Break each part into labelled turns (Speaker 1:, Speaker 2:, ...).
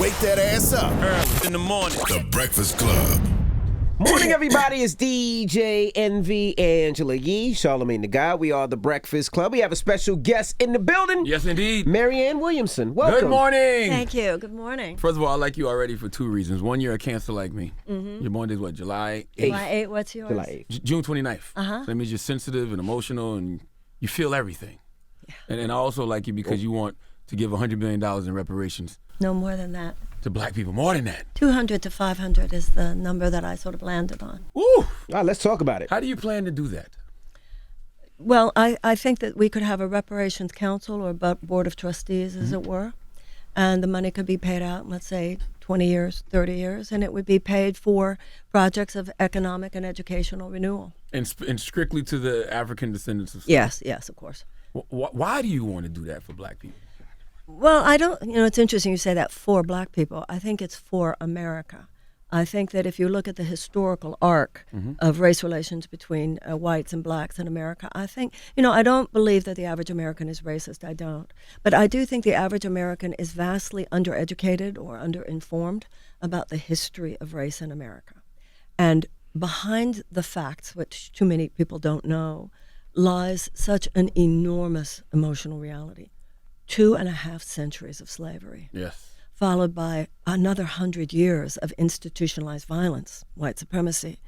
Speaker 1: Wake that ass up.
Speaker 2: Early in the morning.
Speaker 1: The Breakfast Club.
Speaker 3: Morning, everybody. It's DJ NV Angela Yee, Charlamagne the God. We are the Breakfast Club. We have a special guest in the building.
Speaker 2: Yes, indeed.
Speaker 3: Marianne Williamson. Welcome.
Speaker 2: Good morning.
Speaker 4: Thank you. Good morning.
Speaker 2: First of all, I like you already for two reasons. One, you're a Cancer like me. Your born day is what, July 8th?
Speaker 4: July 8th, what's yours?
Speaker 3: July 8th.
Speaker 2: June 29th.
Speaker 4: Uh-huh.
Speaker 2: So that means you're sensitive and emotional and you feel everything. Yeah. And I also like you because you want to give $100 million in reparations.
Speaker 4: No more than that.
Speaker 2: To black people, more than that.
Speaker 4: 200 to 500 is the number that I sort of landed on.
Speaker 2: Ooh.
Speaker 3: All right, let's talk about it.
Speaker 2: How do you plan to do that?
Speaker 4: Well, I think that we could have a Reparations Council or board of trustees, as it were, and the money could be paid out in, let's say, 20 years, 30 years, and it would be paid for projects of economic and educational renewal.
Speaker 2: And strictly to the African descendants of
Speaker 4: Yes, of course.
Speaker 2: Why do you want to do that for black people?
Speaker 4: Well, I don't, it's interesting you say that for black people. I think it's for America. I think that if you look at the historical arc of race relations between whites and blacks in America, I think, I don't believe that the average American is racist. I don't. But I do think the average American is vastly undereducated or underinformed about the history of race in America. And behind the facts, which too many people don't know, lies such an enormous emotional reality. 2.5 centuries of slavery.
Speaker 2: Yes.
Speaker 4: Followed by another 100 years of institutionalized violence, white supremacy.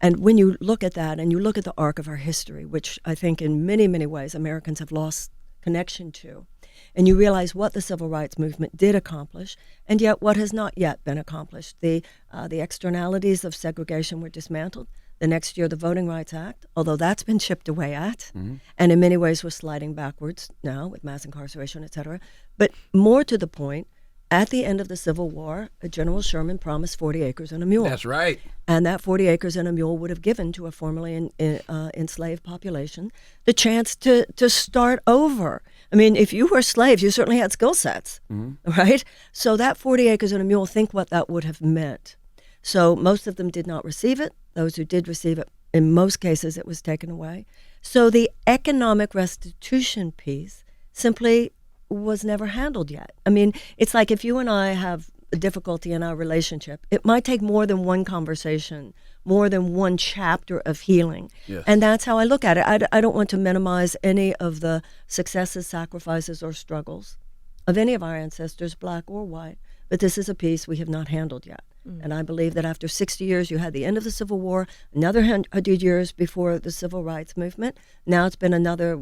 Speaker 4: And when you look at that and you look at the arc of our history, which I think in many, many ways Americans have lost connection to, and you realize what the civil rights movement did accomplish, and yet what has not yet been accomplished. The externalities of segregation were dismantled. The next year, the Voting Rights Act, although that's been chipped away at, and in many ways we're sliding backwards now with mass incarceration, et cetera. But more to the point, at the end of the Civil War, General Sherman promised 40 acres and a mule.
Speaker 2: That's right.
Speaker 4: And that 40 acres and a mule would have given to a formerly enslaved population the chance to start over. I mean, if you were slaves, you certainly had skill sets, right? So that 40 acres and a mule, think what that would have meant. So most of them did not receive it. Those who did receive it, in most cases, it was taken away. So the economic restitution piece simply was never handled yet. I mean, it's like if you and I have a difficulty in our relationship, it might take more than one conversation, more than one chapter of healing.
Speaker 2: Yes.
Speaker 4: And that's how I look at it. I don't want to minimize any of the successes, sacrifices, or struggles of any of our ancestors, black or white, but this is a piece we have not handled yet. And I believe that after 60 years, you had the end of the Civil War, another 100 years before the Civil Rights Movement. Now it's been another,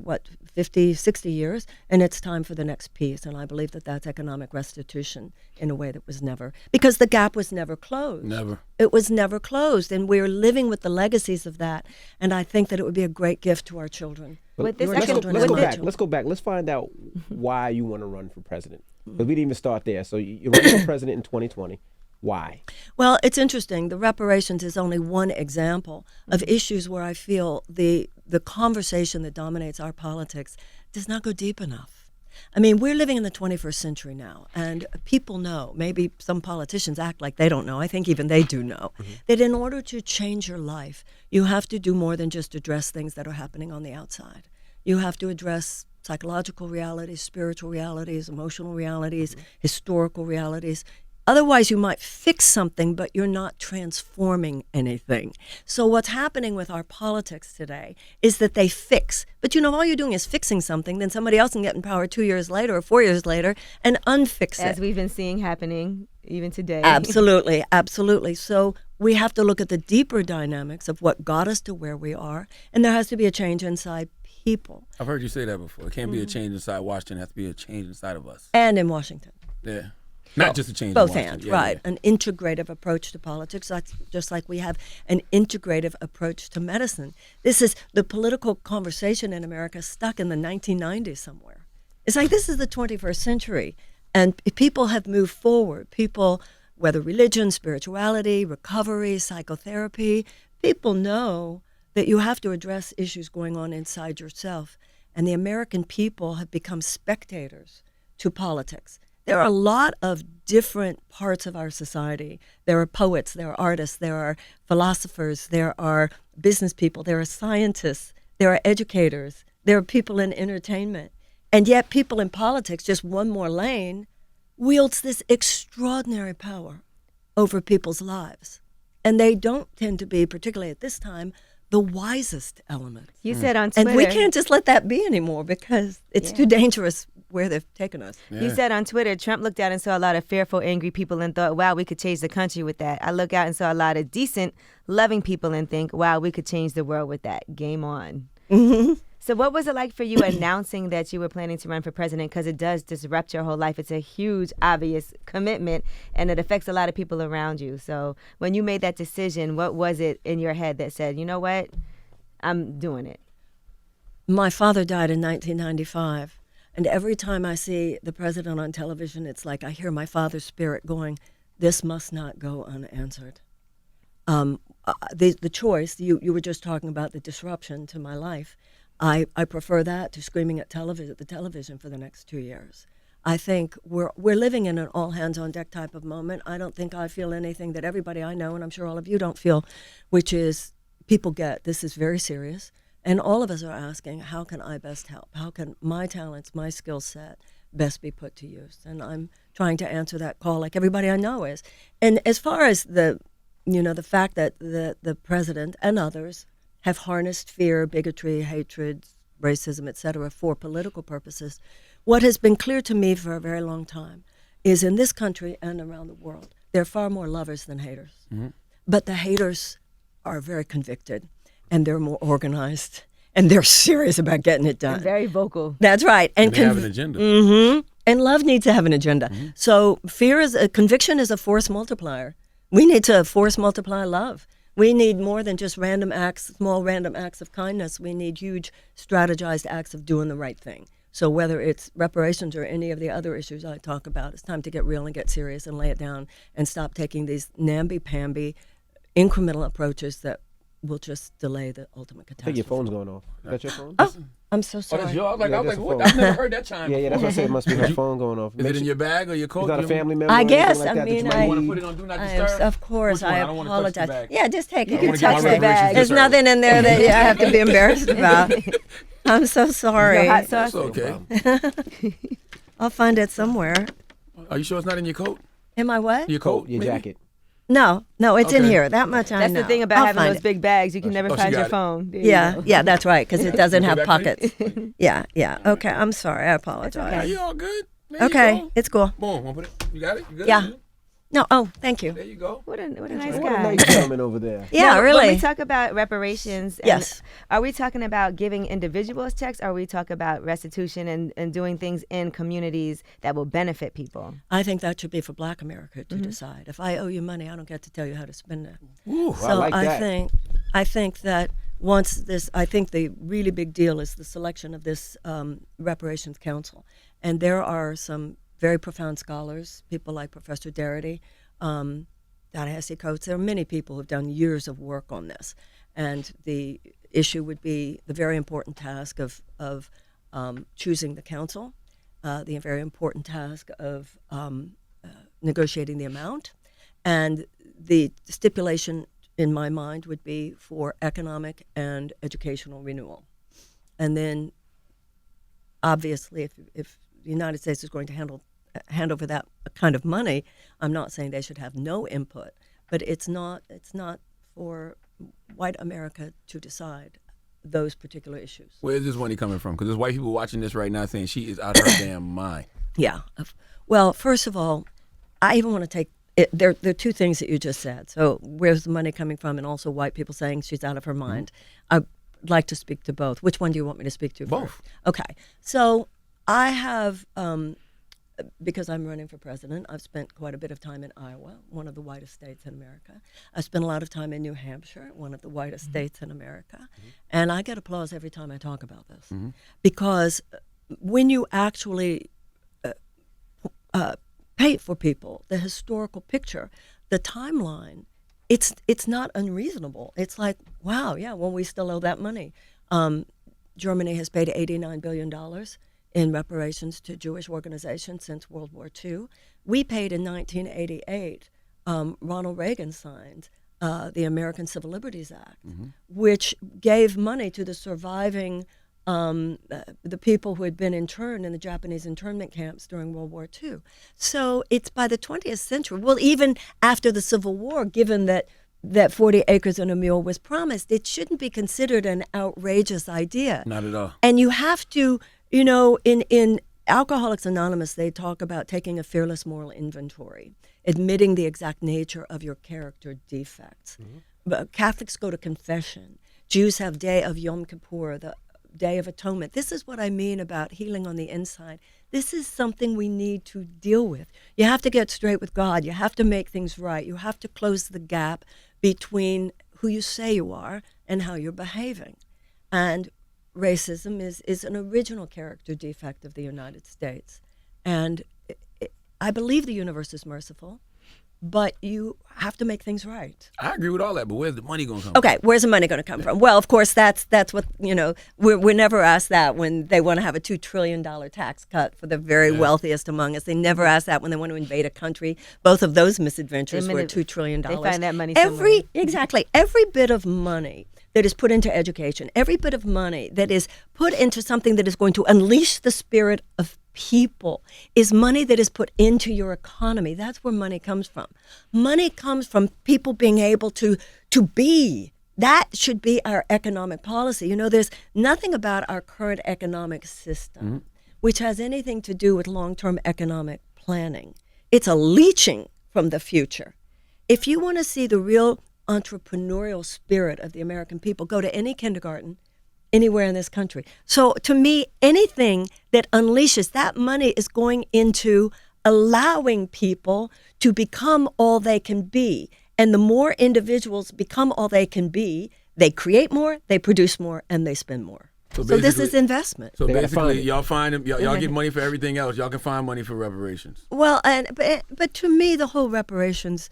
Speaker 4: 50, 60 years, and it's time for the next piece. And I believe that that's economic restitution in a way that was never, because the gap was never closed.
Speaker 2: Never.
Speaker 4: It was never closed, and we're living with the legacies of that. And I think that it would be a great gift to our children.
Speaker 3: Let's go back. Let's find out why you want to run for president. Because we didn't even start there. So you're running for president in 2020. Why?
Speaker 4: Well, it's interesting. The reparations is only one example of issues where I feel the conversation that dominates our politics does not go deep enough. I mean, we're living in the 21st century now, and people know, maybe some politicians act like they don't know, I think even they do know, that in order to change your life, you have to do more than just address things that are happening on the outside. You have to address psychological realities, spiritual realities, emotional realities, historical realities. Otherwise, you might fix something, but you're not transforming anything. So what's happening with our politics today is that they fix. But all you're doing is fixing something, then somebody else can get in power 2 years later or 4 years later and unfix it.
Speaker 5: As we've been seeing happening even today.
Speaker 4: Absolutely, absolutely. So we have to look at the deeper dynamics of what got us to where we are, and there has to be a change inside people.
Speaker 2: I've heard you say that before. It can't be a change inside Washington. It has to be a change inside of us.
Speaker 4: And in Washington.
Speaker 2: Yeah. Not just a change.
Speaker 4: Both hands, right. Yeah. An integrative approach to politics, that's just like we have an integrative approach to medicine. This is the political conversation in America stuck in the 1990s somewhere. It's like this is the 21st century, and people have moved forward. People, whether religion, spirituality, recovery, psychotherapy, people know that you have to address issues going on inside yourself. And the American people have become spectators to politics. There are a lot of different parts of our society. There are poets, there are artists, there are philosophers, there are business people, there are scientists, there are educators, there are people in entertainment. And yet people in politics, just one more lane, wields this extraordinary power over people's lives. And they don't tend to be, particularly at this time, the wisest element.
Speaker 5: You said on Twitter.
Speaker 4: And we can't just let that be anymore because it's too dangerous where they've taken us.
Speaker 5: Yeah. You said on Twitter, Trump looked out and saw a lot of fearful, angry people and thought, wow, we could change the country with that. I look out and saw a lot of decent, loving people and think, wow, we could change the world with that. Game on. Mm-hmm. So what was it like for you announcing that you were planning to run for president? Because it does disrupt your whole life. It's a huge, obvious commitment, and it affects a lot of people around you. So when you made that decision, what was it in your head that said, you know what, I'm doing it?
Speaker 4: My father died in 1995, and every time I see the president on television, it's like I hear my father's spirit going, this must not go unanswered. The choice, you were just talking about the disruption to my life. I prefer that to screaming at the television for the next 2 years. I think we're living in an all-hands-on-deck type of moment. I don't think I feel anything that everybody I know, and I'm sure all of you don't feel, which is people get this is very serious. And all of us are asking, how can I best help? How can my talents, my skill set best be put to use? And I'm trying to answer that call like everybody I know is. And as far as the fact that the president and others have harnessed fear, bigotry, hatred, racism, etc., for political purposes, what has been clear to me for a very long time is in this country and around the world, there are far more lovers than haters. Mm-hmm. But the haters are very convicted, and they're more organized, and they're serious about getting it done.
Speaker 5: And very vocal.
Speaker 4: That's right.
Speaker 2: And they have an agenda.
Speaker 4: Mm-hmm. And love needs to have an agenda. Mm-hmm. So conviction is a force multiplier. We need to force multiply love. We need more than just small random acts of kindness. We need huge strategized acts of doing the right thing. So whether it's reparations or any of the other issues I talk about, it's time to get real and get serious and lay it down and stop taking these namby-pamby incremental approaches that will just delay the ultimate catastrophe.
Speaker 3: I think your phone's going off. Is that your phone?
Speaker 4: Oh, I'm so sorry.
Speaker 2: Oh, that's yours? I was like, what?
Speaker 3: phone.
Speaker 2: I've never heard that chime
Speaker 3: Yeah, that's what I said. It must be her phone going off.
Speaker 2: Is it in your bag or your coat?
Speaker 3: Is that a family member?
Speaker 4: I
Speaker 3: or anything
Speaker 4: guess.
Speaker 3: Like
Speaker 4: I
Speaker 3: that
Speaker 4: mean,
Speaker 3: that
Speaker 2: You
Speaker 3: you
Speaker 2: want to
Speaker 3: might
Speaker 2: put it on Do Not Disturb?
Speaker 4: Of course, I
Speaker 2: don't wanna touch the
Speaker 4: apologize.
Speaker 2: bag.
Speaker 4: Yeah, just take it.
Speaker 2: I
Speaker 4: You
Speaker 2: wanna
Speaker 4: can
Speaker 2: get
Speaker 4: touch
Speaker 2: my
Speaker 4: the bag.
Speaker 2: reparations
Speaker 4: There's
Speaker 2: deserved.
Speaker 4: nothing in there that I have to be embarrassed about. I'm so sorry.
Speaker 5: No hot sauce?
Speaker 2: That's okay.
Speaker 4: I'll find it somewhere.
Speaker 2: Are you sure it's not in your coat?
Speaker 4: Am I what?
Speaker 2: Your coat?
Speaker 3: Your
Speaker 2: maybe?
Speaker 3: jacket.
Speaker 4: No, it's in
Speaker 2: Okay.
Speaker 4: here. That much I
Speaker 5: That's
Speaker 4: know.
Speaker 5: the thing about
Speaker 4: I'll
Speaker 5: having
Speaker 4: find
Speaker 5: those
Speaker 4: it.
Speaker 5: big bags. You can never
Speaker 2: she
Speaker 5: find your
Speaker 2: got it.
Speaker 5: phone. There you go.
Speaker 4: Yeah, that's right, because it doesn't have
Speaker 2: back
Speaker 4: pockets. Yeah. Okay, I'm sorry. I apologize.
Speaker 2: Are you all good? There
Speaker 4: Okay,
Speaker 2: You go.
Speaker 4: it's cool.
Speaker 2: Boom. Want to put it? You got it? You good?
Speaker 4: Yeah. No, thank you.
Speaker 2: There you go.
Speaker 5: What a nice
Speaker 3: What a
Speaker 5: guy.
Speaker 3: nice gentleman over there.
Speaker 4: Yeah,
Speaker 5: Now,
Speaker 4: really.
Speaker 5: When we talk about reparations,
Speaker 4: Yes.
Speaker 5: are we talking about giving individuals checks? Or are we talking about restitution and doing things in communities that will benefit people?
Speaker 4: I think that should be for Black America to decide. If I owe you money, I don't get to tell you how to spend it.
Speaker 3: Ooh,
Speaker 4: So
Speaker 3: I like that.
Speaker 4: I think that I think the really big deal is the selection of this Reparations Council, and there are some very profound scholars, people like Professor Darity, Ta-Nehisi Coates. There are many people who have done years of work on this, and the issue would be the very important task of choosing the council, the very important task of negotiating the amount, and the stipulation in my mind would be for economic and educational renewal. And then obviously if the United States is going to hand over that kind of money, I'm not saying they should have no input, but it's not for white America to decide those particular issues.
Speaker 2: Where is this money coming from? Because there's white people watching this right now saying she is out of her damn mind.
Speaker 4: Yeah. Well, first of all, I even want to take it. There are two things that you just said. So where's the money coming from, and also white people saying she's out of her mind. I'd like to speak to both. Which one do you want me to speak to
Speaker 2: Both.
Speaker 4: first? Okay. So I have, because I'm running for president, I've spent quite a bit of time in Iowa, one of the whitest states in America. I spent a lot of time in New Hampshire, one of the whitest states in America. And I get applause every time I talk about this. Because when you actually paint for people the historical picture, the timeline, it's not unreasonable. It's like, wow, yeah, well, we still owe that money. Germany has paid $89 billion in reparations to Jewish organizations since World War II. We paid in 1988, Ronald Reagan signed the American Civil Liberties Act, which gave money to the surviving the people who had been interned in the Japanese internment camps during World War II. So it's by the 20th century, well, even after the Civil War, given that 40 acres and a mule was promised, it shouldn't be considered an outrageous idea.
Speaker 2: Not at all.
Speaker 4: And you have to, in Alcoholics Anonymous, they talk about taking a fearless moral inventory, admitting the exact nature of your character defects. But Catholics go to confession. Jews have Day of Yom Kippur, the Day of Atonement. This is what I mean about healing on the inside. This is something we need to deal with. You have to get straight with God. You have to make things right. You have to close the gap between who you say you are and how you're behaving. And racism is an original character defect of the United States. And I believe the universe is merciful, but you have to make things right.
Speaker 2: I agree with all that, but where's the money going to come from?
Speaker 4: Okay, where's the money going to come from? Well, of course, that's what, we're never asked that when they want to have a $2 trillion tax cut for the very wealthiest among us. They never ask that when they want to invade a country. Both of those misadventures were $2 trillion.
Speaker 5: They find that money somewhere.
Speaker 4: Every bit of money that is put into education, every bit of money that is put into something that is going to unleash the spirit of people is money that is put into your economy. That's where money comes from. Money comes from people being able to be. That should be our economic policy. There's nothing about our current economic system which has anything to do with long-term economic planning. It's a leeching from the future. If you want to see the real entrepreneurial spirit of the American people, go to any kindergarten anywhere in this country. So to me, anything that unleashes that money is going into allowing people to become all they can be. And the more individuals become all they can be, they create more, they produce more, and they spend more. So this is investment.
Speaker 2: So basically, y'all find them, y'all get money for everything else. Y'all can find money for reparations.
Speaker 4: Well, but to me, the whole reparations,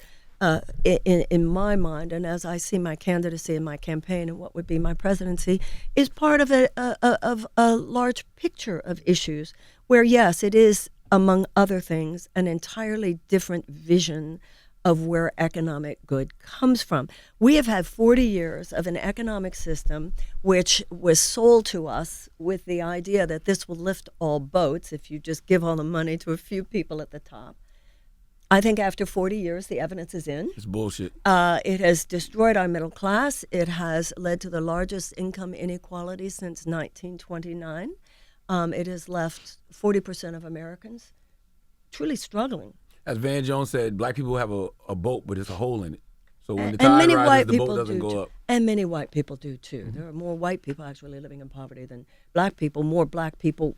Speaker 4: in my mind, and as I see my candidacy and my campaign and what would be my presidency, is part of a large picture of issues where, yes, it is, among other things, an entirely different vision of where economic good comes from. We have had 40 years of an economic system which was sold to us with the idea that this will lift all boats if you just give all the money to a few people at the top. I think after 40 years, the evidence is in.
Speaker 2: It's bullshit.
Speaker 4: It has destroyed our middle class. It has led to the largest income inequality since 1929. It has left 40% of Americans truly struggling.
Speaker 2: As Van Jones said, black people have a boat, but it's a hole in it. So when the tide rises, the boat doesn't go up.
Speaker 4: And many white people do, too. Mm-hmm. There are more white people actually living in poverty than black people, more black people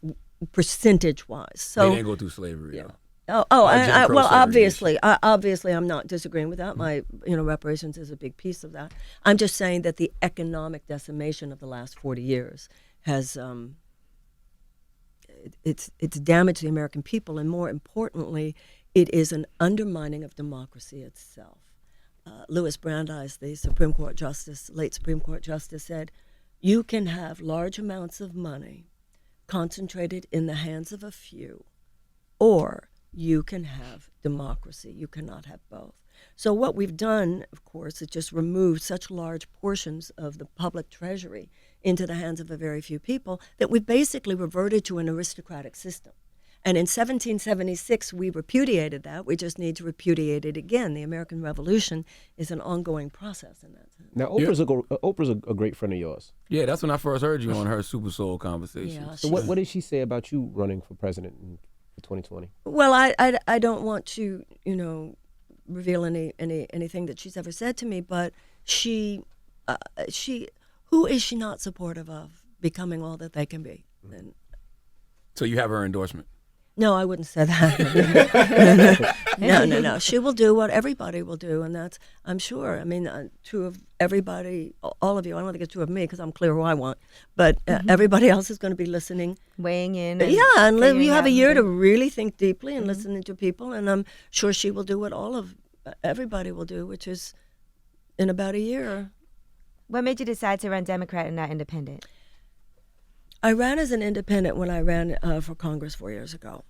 Speaker 4: percentage-wise. So
Speaker 2: they didn't go through slavery,
Speaker 4: yeah.
Speaker 2: though.
Speaker 4: Well, obviously, I'm not disagreeing with that. My, reparations is a big piece of that. I'm just saying that the economic decimation of the last 40 years has, it's damaged the American people, and more importantly, it is an undermining of democracy itself. Louis Brandeis, the Supreme Court Justice, late Supreme Court Justice, said, "You can have large amounts of money concentrated in the hands of a few, or you can have democracy. You cannot have both." So what we've done, of course, is just remove such large portions of the public treasury into the hands of a very few people that we've basically reverted to an aristocratic system. And in 1776, we repudiated that. We just need to repudiate it again. The American Revolution is an ongoing process in that sense.
Speaker 3: Now, Oprah's a great friend of yours.
Speaker 2: Yeah, that's when I first heard you on her Super Soul conversation.
Speaker 4: Yeah,
Speaker 3: so what did she say about you running for president in 2020?
Speaker 4: Well, I don't want to, reveal anything that she's ever said to me, but she who is she not supportive of becoming all that they can be? And,
Speaker 2: so you have her endorsement?
Speaker 4: No, I wouldn't say that. No. She will do what everybody will do, and that's, I'm sure. I mean, true of everybody, all of you. I don't think it's true of me because I'm clear who I want, but everybody else is going to be listening,
Speaker 5: weighing in.
Speaker 4: And you have a year to really think deeply and listening to people, and I'm sure she will do what everybody will do, which is in about a year.
Speaker 5: What made you decide to run Democrat and not independent?
Speaker 4: I ran as an independent when I ran for Congress 4 years ago,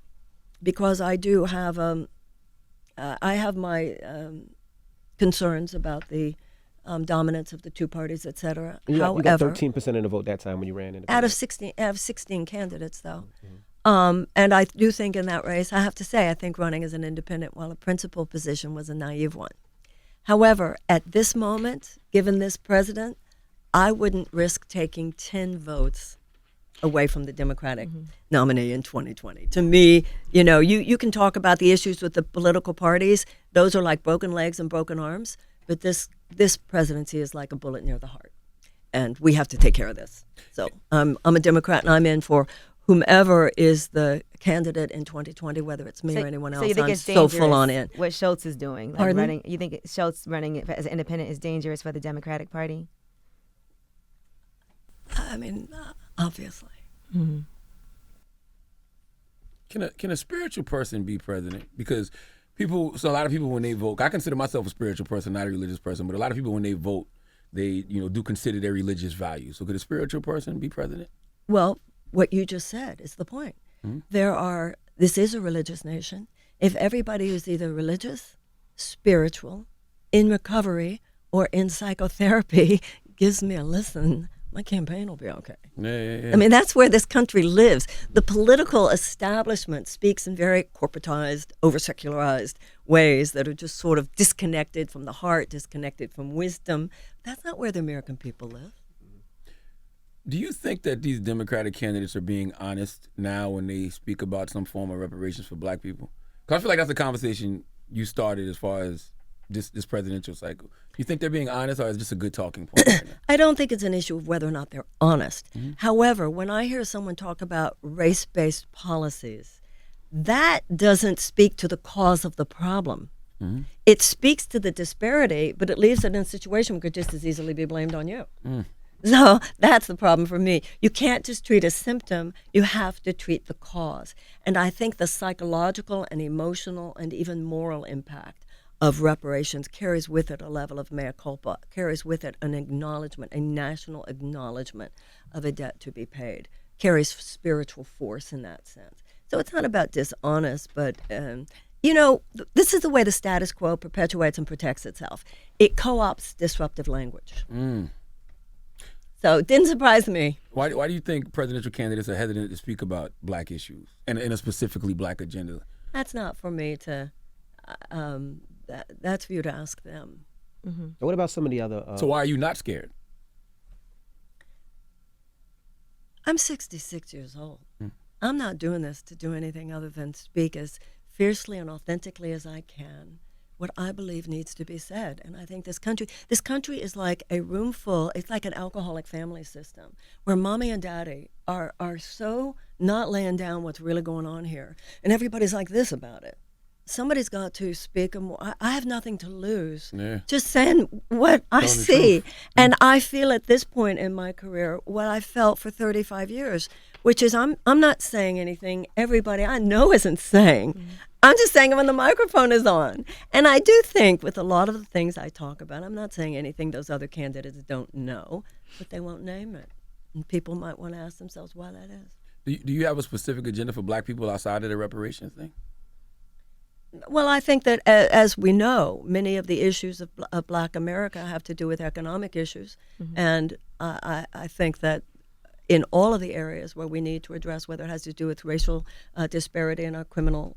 Speaker 4: because I do have I have my concerns about the dominance of the two parties, et cetera.
Speaker 3: You got
Speaker 4: However,
Speaker 3: 13% of the vote that time when you ran in.
Speaker 4: out of 16 candidates, though. And I do think in that race, I have to say, I think running as an independent while a principal position was a naive one. However, at this moment, given this president, I wouldn't risk taking 10 votes away from the Democratic nominee in 2020. To me, you can talk about the issues with the political parties. Those are like broken legs and broken arms. But this presidency is like a bullet near the heart. And we have to take care of this. So I'm a Democrat, and I'm in for whomever is the candidate in 2020, whether it's me or anyone else.
Speaker 5: So you think
Speaker 4: I'm
Speaker 5: it's
Speaker 4: so full on in.
Speaker 5: What Schultz is doing?
Speaker 4: Pardon?
Speaker 5: You think Schultz running as an independent is dangerous for the Democratic Party?
Speaker 4: I mean, obviously.
Speaker 2: Can a spiritual person be president? Because a lot of people when they vote, I consider myself a spiritual person, not a religious person, but a lot of people when they vote, they do consider their religious values. So could a spiritual person be president?
Speaker 4: Well, what you just said is the point. This is a religious nation. If everybody is either religious, spiritual, in recovery, or in psychotherapy gives me a listen, my campaign will be okay.
Speaker 2: Yeah.
Speaker 4: I mean, that's where this country lives. The political establishment speaks in very corporatized, over-secularized ways that are just sort of disconnected from the heart, disconnected from wisdom. That's not where the American people live.
Speaker 2: Do you think that these Democratic candidates are being honest now when they speak about some form of reparations for black people? Because I feel like that's a conversation you started as far as this presidential cycle. You think they're being honest, or is it just a good talking point right now?
Speaker 4: I don't think it's an issue of whether or not they're honest. However, when I hear someone talk about race-based policies, that doesn't speak to the cause of the problem. It speaks to the disparity, but it leaves it in a situation where it could just as easily be blamed on you. So that's the problem for me. You can't just treat a symptom, you have to treat the cause. And I think the psychological and emotional and even moral impact of reparations carries with it a level of mea culpa, carries with it an acknowledgement, a national acknowledgement of a debt to be paid, carries spiritual force in that sense. So it's not about dishonest, but this is the way the status quo perpetuates and protects itself. It co-opts disruptive language. So it didn't surprise me.
Speaker 2: Why do you think presidential candidates are hesitant to speak about black issues and in a specifically black agenda?
Speaker 4: That's not for me to, that's for you to ask them.
Speaker 3: What about some of the other...
Speaker 2: So why are you not scared?
Speaker 4: I'm 66 years old. I'm not doing this to do anything other than speak as fiercely and authentically as I can what I believe needs to be said. And I think this country is like a room full, it's like an alcoholic family system where mommy and daddy are so not laying down what's really going on here. And everybody's like this about it. Somebody's got to speak. I have nothing to lose. Just saying what I see. And I feel at this point in my career what I felt for 35 years, which is I'm not saying anything everybody I know isn't saying. I'm just saying it when the microphone is on. And I do think with a lot of the things I talk about, I'm not saying anything those other candidates don't know, but they won't name it. And people might want to ask themselves why that is.
Speaker 2: Do you have a specific agenda for black people outside of the reparations thing?
Speaker 4: Well, I think that, as we know, many of the issues of black America have to do with economic issues. And I think that in all of the areas where we need to address, whether it has to do with racial disparity in our criminal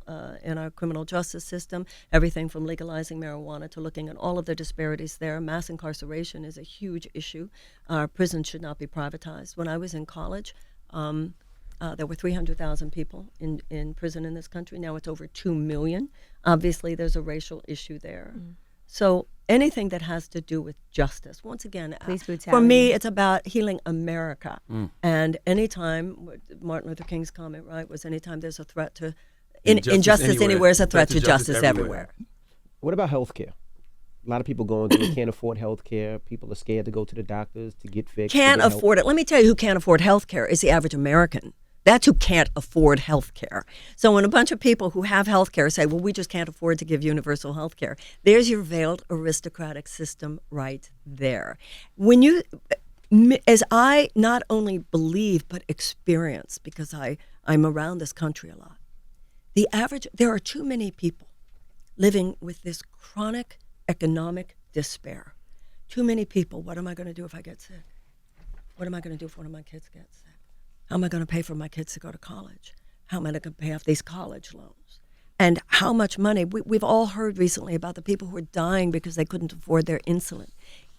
Speaker 4: justice system, everything from legalizing marijuana to looking at all of the disparities there. Mass incarceration is a huge issue. Our prisons should not be privatized. When I was in college, there were 300,000 people in prison in this country. Now it's over 2 million. Obviously, there's a racial issue there. So anything that has to do with justice, once again, for me, it's about healing America. And anytime, Martin Luther King's comment, right, was anytime there's a threat to injustice anywhere is a threat to justice everywhere.
Speaker 3: What about health care? A lot of people going through it can't afford health care. People are scared to go to the doctors to get fixed.
Speaker 4: Can't afford it. Let me tell you who can't afford health care is the average American. That's who can't afford health care. So when a bunch of people who have health care say, well, we just can't afford to give universal health care, there's your veiled aristocratic system right there. As I not only believe but experience, because I'm around this country a lot, there are too many people living with this chronic economic despair too many people. What am I going to do if I get sick? What am I going to do if one of my kids gets sick? How am I going to pay for my kids to go to college? How am I going to pay off these college loans? And how much money? We've all heard recently about the people who are dying because they couldn't afford their insulin.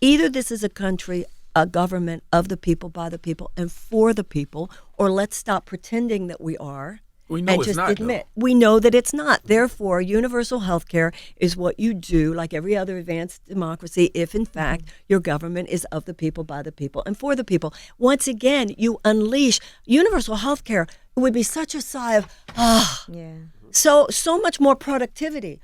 Speaker 4: Either this is a country, a government of the people, by the people, and for the people, or let's stop pretending that we are.
Speaker 2: We know
Speaker 4: and
Speaker 2: it's
Speaker 4: just
Speaker 2: not,
Speaker 4: admit we know that it's not. Therefore, universal health care is what you do, like every other advanced democracy, if in fact your government is of the people, by the people, and for the people. Once again, you unleash universal health care. It would be such a sigh of, so much more productivity,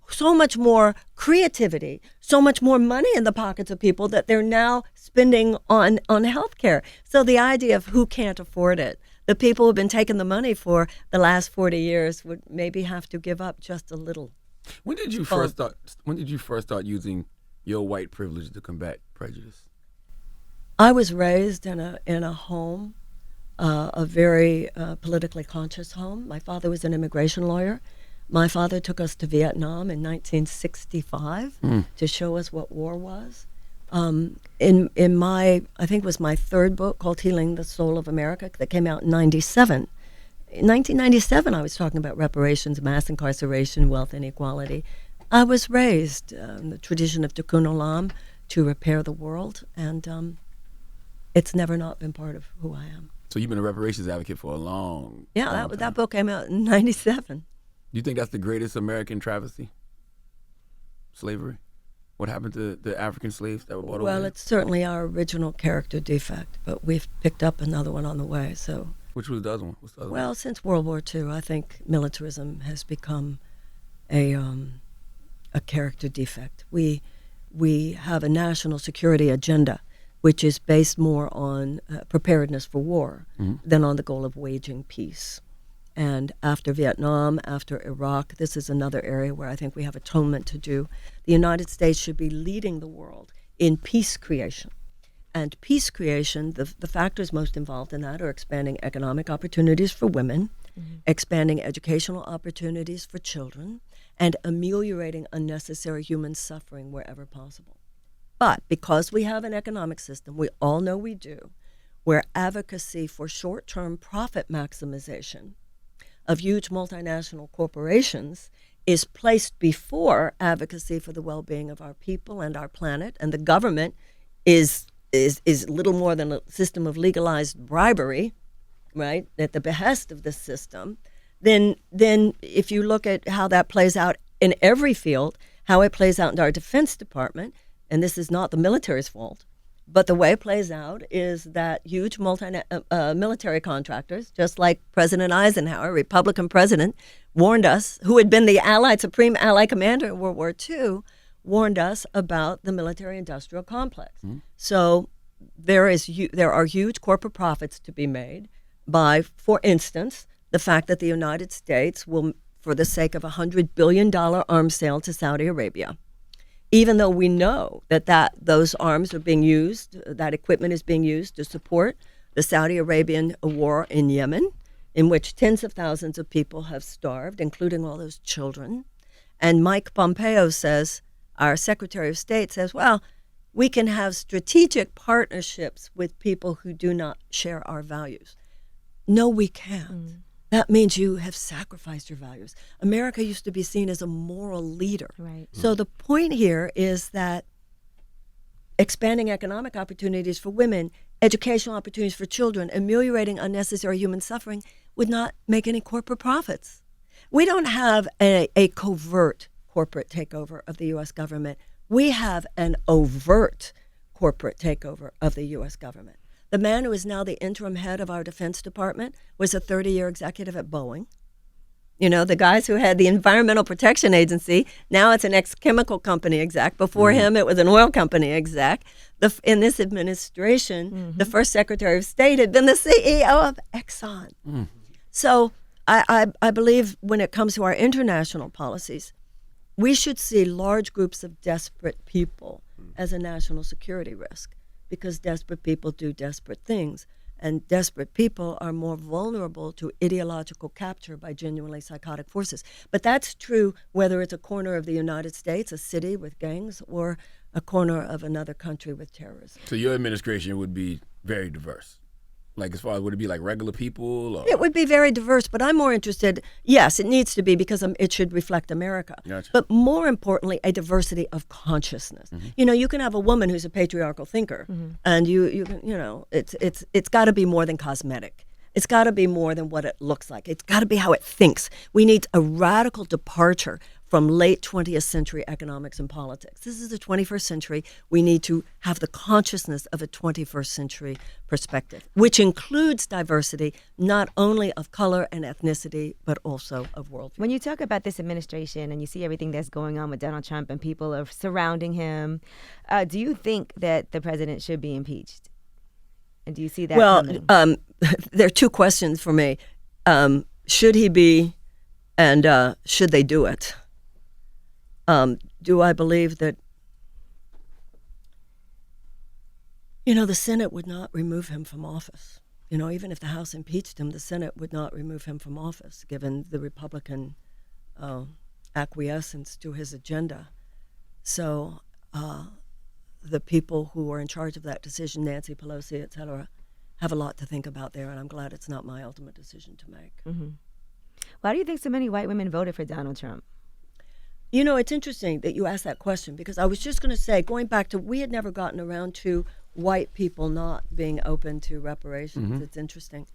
Speaker 4: so much more creativity, so much more money in the pockets of people that they're now spending on health care. So the idea of who can't afford it, the people who've been taking the money for the last 40 years would maybe have to give up just a little.
Speaker 2: When did you first start using your white privilege to combat prejudice?
Speaker 4: I was raised in a home, a very politically conscious home. My father was an immigration lawyer. My father took us to Vietnam in 1965 to show us what war was. In my, I think it was my third book called Healing the Soul of America that came out in 97. In 1997, I was talking about reparations, mass incarceration, wealth inequality. I was raised in the tradition of Tikkun Olam to repair the world, and it's never not been part of who I am.
Speaker 2: So you've been a reparations advocate for a long
Speaker 4: Yeah,
Speaker 2: time.
Speaker 4: that book came out in 97.
Speaker 2: Do you think that's the greatest American travesty? Slavery? What happened to the African slaves that were brought over?
Speaker 4: Well, it's certainly our original character defect, but we've picked up another one on the way. So,
Speaker 2: which was the other one? What's the other one?
Speaker 4: Well, since World War II, I think militarism has become a character defect. We have a national security agenda, which is based more on preparedness for war than on the goal of waging peace. And after Vietnam, after Iraq, this is another area where I think we have atonement to do. The United States should be leading the world in peace creation. And peace creation, the factors most involved in that are expanding economic opportunities for women, expanding educational opportunities for children, and ameliorating unnecessary human suffering wherever possible. But because we have an economic system, we all know we do, where advocacy for short-term profit maximization of huge multinational corporations is placed before advocacy for the well-being of our people and our planet, and the government is little more than a system of legalized bribery, right, at the behest of this system, then if you look at how that plays out in every field, how it plays out in our Defense Department, and this is not the military's fault, but the way it plays out is that huge military contractors, just like President Eisenhower, Republican president, warned us, who had been the Supreme Allied Commander in World War II, warned us about the military-industrial complex. So there are huge corporate profits to be made by, for instance, the fact that the United States will, for the sake of a $100 billion arms sale to Saudi Arabia, even though we know that those arms are being used, that equipment is being used to support the Saudi Arabian war in Yemen, in which tens of thousands of people have starved, including all those children. And Mike Pompeo says, our Secretary of State says, well, we can have strategic partnerships with people who do not share our values. No, we can't. That means you have sacrificed your values. America used to be seen as a moral leader.
Speaker 5: Right.
Speaker 4: So the point here is that expanding economic opportunities for women, educational opportunities for children, ameliorating unnecessary human suffering would not make any corporate profits. We don't have a covert corporate takeover of the U.S. government. We have an overt corporate takeover of the U.S. government. The man who is now the interim head of our Defense Department was a 30-year executive at Boeing. You know, the guys who had the Environmental Protection Agency, now it's an ex-chemical company exec. Before him, it was an oil company exec. In this administration, the first Secretary of State had been the CEO of Exxon. So I believe when it comes to our international policies, we should see large groups of desperate people as a national security risk, because desperate people do desperate things. and desperate people are more vulnerable to ideological capture by genuinely psychotic forces. But that's true whether it's a corner of the United States, a city with gangs, or a corner of another country with terrorism.
Speaker 2: So your administration would be very diverse. Like, as far as, would it be like regular people? Or?
Speaker 4: It would be very diverse, but I'm more interested, yes, it needs to be because it should reflect America.
Speaker 2: Gotcha.
Speaker 4: But more importantly, a diversity of consciousness.
Speaker 2: Mm-hmm.
Speaker 4: You know, you can have a woman who's a patriarchal thinker, and you know, it's got to be more than cosmetic. It's got to be more than what it looks like. It's got to be how it thinks. We need a radical departure from late 20th century economics and politics. This is the 21st century. We need to have the consciousness of a 21st century perspective, which includes diversity, not only of color and ethnicity, but also of worldview.
Speaker 5: When you talk about this administration and you see everything that's going on with Donald Trump and people are surrounding him, do you think that the president should be impeached? And do you see that coming?
Speaker 4: There are two questions for me. Should he be, and should they do it? Do I believe that, you know, the Senate would not remove him from office? You know, even if the House impeached him, the Senate would not remove him from office, given the Republican acquiescence to his agenda. So the people who are in charge of that decision, Nancy Pelosi, et cetera, have a lot to think about there, and I'm glad it's not my ultimate decision to make.
Speaker 5: Mm-hmm. Why do you think so many white women voted for Donald Trump?
Speaker 4: You know, it's interesting that you asked that question, because I was just going to say, going back to, we had never gotten around to white people not being open to reparations.
Speaker 2: Mm-hmm.
Speaker 4: It's interesting.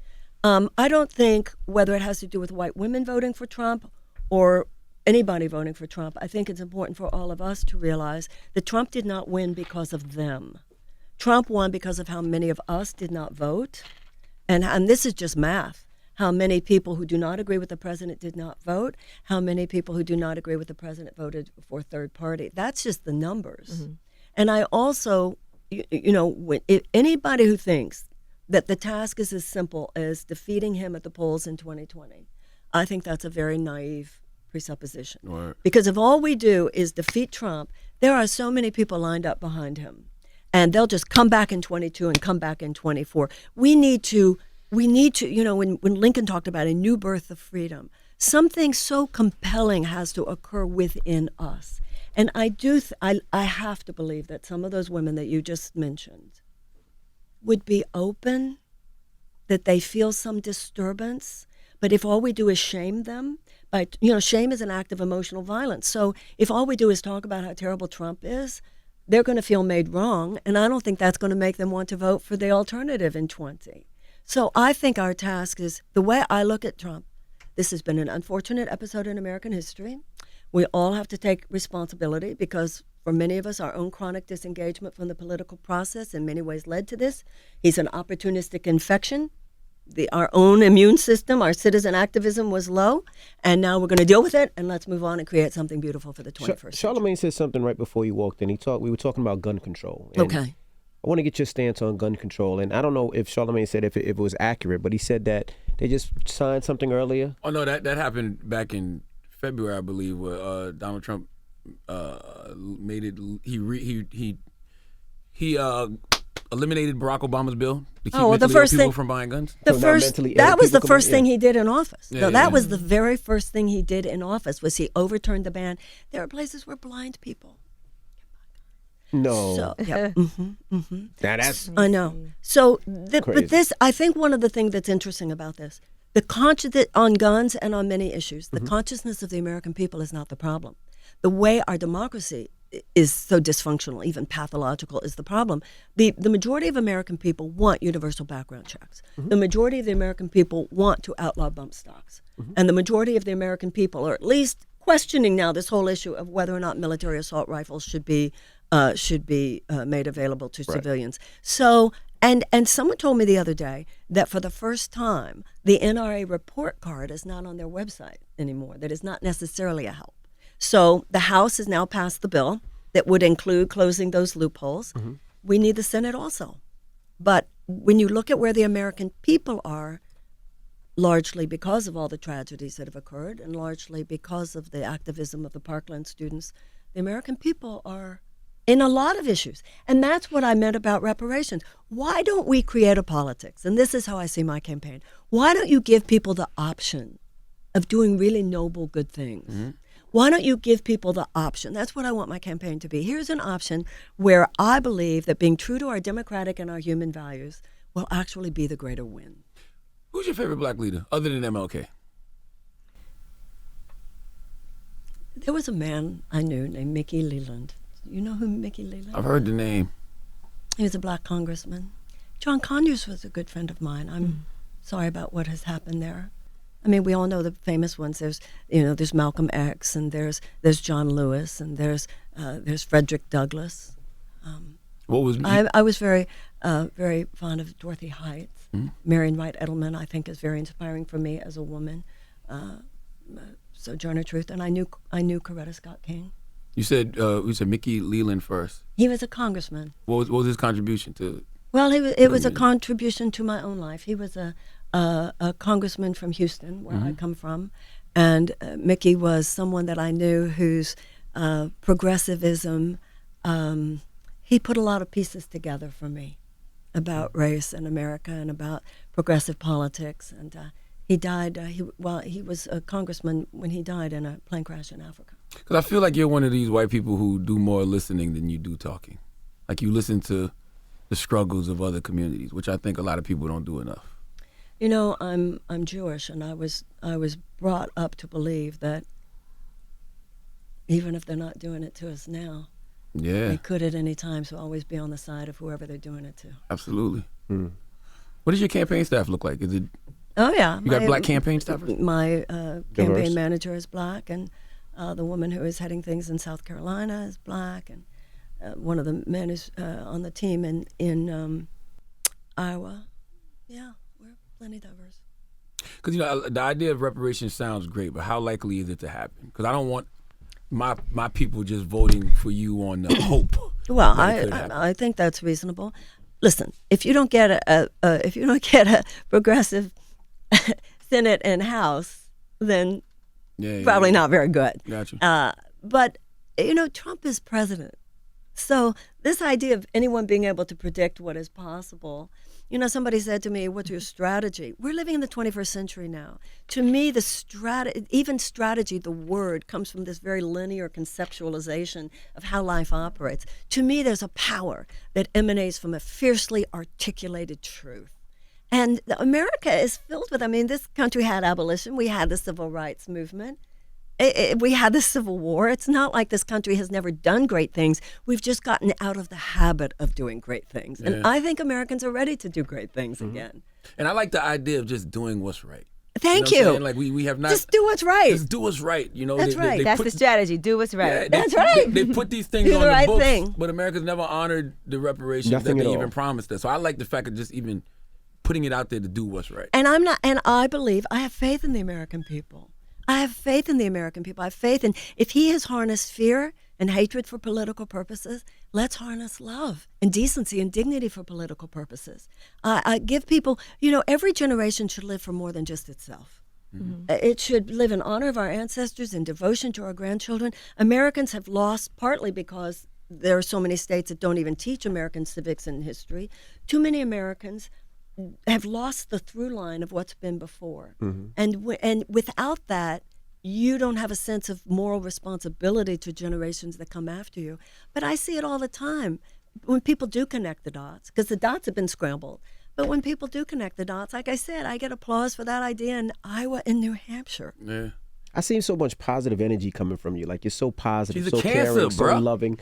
Speaker 4: I don't think whether it has to do with white women voting for Trump or anybody voting for Trump, I think it's important for all of us to realize that Trump did not win because of them. Trump won because of how many of us did not vote. And this is just math. How many people who do not agree with the president did not vote, how many people who do not agree with the president voted for third party. That's just the numbers. Mm-hmm. And I also, you know, if anybody who thinks that the task is as simple as defeating him at the polls in 2020, I think that's a very naive presupposition.
Speaker 2: Right.
Speaker 4: Because if all we do is defeat Trump, there are so many people lined up behind him. And they'll just come back in 22 and come back in 24. We need to, you know, when Lincoln talked about a new birth of freedom, something so compelling has to occur within us. And I have to believe that some of those women that you just mentioned would be open, that they feel some disturbance. But if all we do is shame them, shame is an act of emotional violence. So if all we do is talk about how terrible Trump is, they're going to feel made wrong. And I don't think that's going to make them want to vote for the alternative in 20. So I think our task is, the way I look at Trump, this has been an unfortunate episode in American history. We all have to take responsibility, because for many of us, our own chronic disengagement from the political process in many ways led to this. He's an opportunistic infection. Our own immune system, our citizen activism was low, and now we're going to deal with it, and let's move on and create something beautiful for the 21st century.
Speaker 3: Charlamagne said something right before you walked in. We were talking about gun control.
Speaker 4: Okay.
Speaker 3: I want to get your stance on gun control, and I don't know if Charlamagne said if it was accurate, but he said that they just signed something earlier.
Speaker 2: Oh no, that happened back in February, I believe, where Donald Trump made it. He eliminated Barack Obama's bill to keep mentally ill people from buying guns.
Speaker 4: That was the first thing he did in office. That was the very first thing he did in office, was he overturned the ban. There are places where blind people.
Speaker 3: No.
Speaker 4: So, yeah.
Speaker 3: That's
Speaker 4: I know. So, but this, I think one of the things that's interesting about this, on guns and on many issues, the consciousness of the American people is not the problem. The way our democracy is so dysfunctional, even pathological, is the problem. The majority of American people want universal background checks. The majority of the American people want to outlaw bump stocks. And the majority of the American people are at least questioning now this whole issue of whether or not military assault rifles should be made available to civilians. So, and someone told me the other day that for the first time, the NRA report card is not on their website anymore. That is not necessarily a help. So the House has now passed the bill that would include closing those loopholes. We need the Senate also. But when you look at where the American people are, largely because of all the tragedies that have occurred and largely because of the activism of the Parkland students, the American people are in a lot of issues. And that's what I meant about reparations. Why don't we create a politics? And this is how I see my campaign. Why don't you give people the option of doing really noble, good things? Mm-hmm. Why don't you give people the option? That's what I want my campaign to be. Here's an option where I believe that being true to our democratic and our human values will actually be the greater win.
Speaker 2: Who's your favorite black leader other than MLK?
Speaker 4: There was a man I knew named Mickey Leland. You know who Mickey Leland is?
Speaker 2: I've heard the name.
Speaker 4: He was a black congressman. John Conyers was a good friend of mine. I'm sorry about what has happened there. I mean, we all know the famous ones. There's Malcolm X, and there's John Lewis, and there's Frederick Douglass.
Speaker 2: What was
Speaker 4: I was very fond of Dorothy Heights. Mm-hmm. Marian Wright Edelman, I think, is very inspiring for me as a woman. Sojourner Truth, and I knew Coretta Scott King.
Speaker 2: You said Mickey Leland first.
Speaker 4: He was a congressman.
Speaker 2: What was his contribution to?
Speaker 4: Well, it was a contribution to my own life. He was a congressman from Houston, where I come from, and Mickey was someone that I knew whose progressivism, he put a lot of pieces together for me about race and America and about progressive politics. And he died. He was a congressman when he died in a plane crash in Africa.
Speaker 2: Because I feel like you're one of these white people who do more listening than you do talking. Like you listen to the struggles of other communities, which I think a lot of people don't do enough.
Speaker 4: You know, I'm Jewish, and I was brought up to believe that even if they're not doing it to us now, they could at any time. So always be on the side of whoever they're doing it to.
Speaker 2: Absolutely. Mm. What does your campaign staff look like? Is it?
Speaker 4: Oh yeah,
Speaker 2: you got black campaign staffers?
Speaker 4: My campaign manager is black, and the woman who is heading things in South Carolina is black, and one of the men is on the team in Iowa. Yeah. Plenty diverse.
Speaker 2: Because the idea of reparations sounds great, but how likely is it to happen? Because I don't want my people just voting for you on the hope.
Speaker 4: Well, I think that's reasonable. Listen, if you don't get a progressive Senate and House, then probably not very good.
Speaker 2: Gotcha.
Speaker 4: But Trump is president, so this idea of anyone being able to predict what is possible. Somebody said to me, what's your strategy? We're living in the 21st century now. To me, even strategy, the word, comes from this very linear conceptualization of how life operates. To me, there's a power that emanates from a fiercely articulated truth. And America is filled with, this country had abolition. We had the civil rights movement. We had the Civil War. It's not like this country has never done great things. We've just gotten out of the habit of doing great things. And I think Americans are ready to do great things again.
Speaker 2: And I like the idea of just doing what's right.
Speaker 4: Thank you.
Speaker 2: Like we have not.
Speaker 4: Just do what's right.
Speaker 2: Just do what's right.
Speaker 4: That's right.
Speaker 5: That's the strategy. Do what's right.
Speaker 2: Yeah,
Speaker 4: that's right.
Speaker 2: They put these things on the books, but America's never honored the reparations that they even promised us. So I like the fact of just even putting it out there to do what's right.
Speaker 4: And I have faith in the American people. I have faith in the American people. I have faith in, if he has harnessed fear and hatred for political purposes, let's harness love and decency and dignity for political purposes. I give people, every generation should live for more than just itself. Mm-hmm. It should live in honor of our ancestors and devotion to our grandchildren. Americans have lost, partly because there are so many states that don't even teach American civics and history. Too many Americans have lost the through line of what's been before. Mm-hmm. And without that, you don't have a sense of moral responsibility to generations that come after you. But I see it all the time when people do connect the dots, because the dots have been scrambled. But when people do connect the dots, like I said, I get applause for that idea in Iowa and New Hampshire.
Speaker 2: Yeah.
Speaker 3: I see so much positive energy coming from you. Like, you're so positive,
Speaker 2: She's
Speaker 3: so
Speaker 2: a cancer,
Speaker 3: caring,
Speaker 2: bro.
Speaker 3: so loving.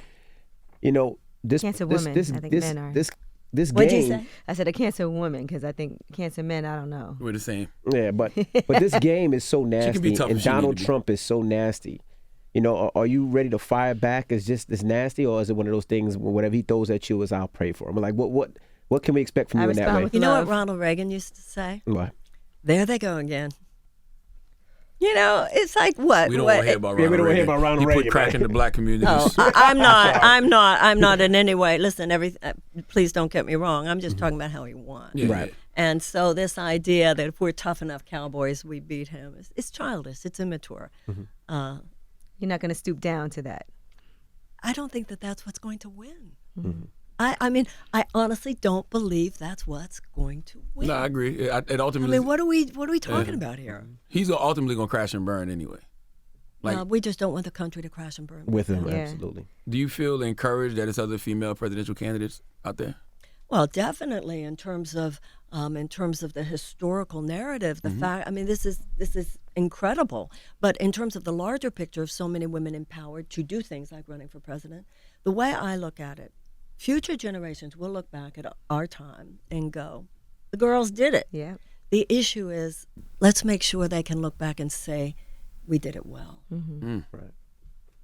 Speaker 3: This
Speaker 5: Cancer woman, I think men are.
Speaker 3: This
Speaker 4: What'd
Speaker 3: game.
Speaker 4: you say?
Speaker 5: I said a cancer woman, because I think cancer men, I don't know.
Speaker 2: We're the same.
Speaker 3: Yeah, but this game is so nasty, and Donald Trump is so nasty. Are you ready to fire back as just this nasty, or is it one of those things where whatever he throws at you is I'll pray for him? Like, what can we expect from you in that way?
Speaker 4: You know what Ronald Reagan used to say?
Speaker 3: What?
Speaker 4: There they go again. It's like what?
Speaker 2: We don't want to hear about Ronald Reagan.
Speaker 3: We don't want to hear about Ronald Reagan.
Speaker 2: He put crack in the black community.
Speaker 4: Oh, I'm not in any way. Listen, please don't get me wrong. I'm just talking about how he won.
Speaker 2: Yeah.
Speaker 3: Right.
Speaker 4: And so this idea that if we're tough enough cowboys, we beat him, it's childish. It's immature.
Speaker 5: You're not going to stoop down to that.
Speaker 4: I don't think that that's what's going to win.
Speaker 3: Mm-hmm.
Speaker 4: I mean, I honestly don't believe that's what's going to win.
Speaker 2: No, I agree. It ultimately.
Speaker 4: I mean, what are we talking about here?
Speaker 2: He's ultimately going to crash and burn anyway. Like,
Speaker 4: we just don't want the country to crash and burn.
Speaker 3: With him,
Speaker 5: Yeah.
Speaker 3: absolutely.
Speaker 2: do you feel encouraged that there's other female presidential candidates out there?
Speaker 4: Well, definitely in terms of the historical narrative, the fact. I mean, this is incredible. But in terms of the larger picture of so many women empowered to do things like running for president, the way I look at it, future generations will look back at our time and go, "The girls did it."
Speaker 5: Yeah.
Speaker 4: The issue is, let's make sure they can look back and say, "We did it well."
Speaker 3: Right.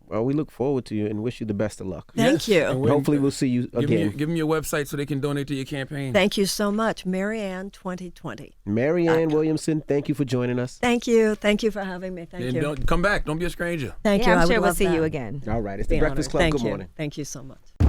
Speaker 3: Well, we look forward to you and wish you the best of luck.
Speaker 4: Thank you.
Speaker 2: And
Speaker 3: Hopefully we'll see you again.
Speaker 2: Give them your website so they can donate to your campaign.
Speaker 4: Thank you so much, Marianne 2020.
Speaker 3: Marianne Williamson, thank you for joining us.
Speaker 4: Thank you. Thank you for having me. Thank
Speaker 2: And
Speaker 4: you.
Speaker 2: Don't come back. Don't be a stranger.
Speaker 4: Thank
Speaker 5: Yeah,
Speaker 4: you.
Speaker 5: I'm
Speaker 4: I would
Speaker 5: sure we'll
Speaker 4: love
Speaker 5: see
Speaker 4: that.
Speaker 5: you again.
Speaker 3: All right. It's
Speaker 4: Be
Speaker 3: The Breakfast
Speaker 4: honored.
Speaker 3: Club.
Speaker 4: Thank
Speaker 3: Good
Speaker 4: you.
Speaker 3: morning.
Speaker 4: Thank you so much.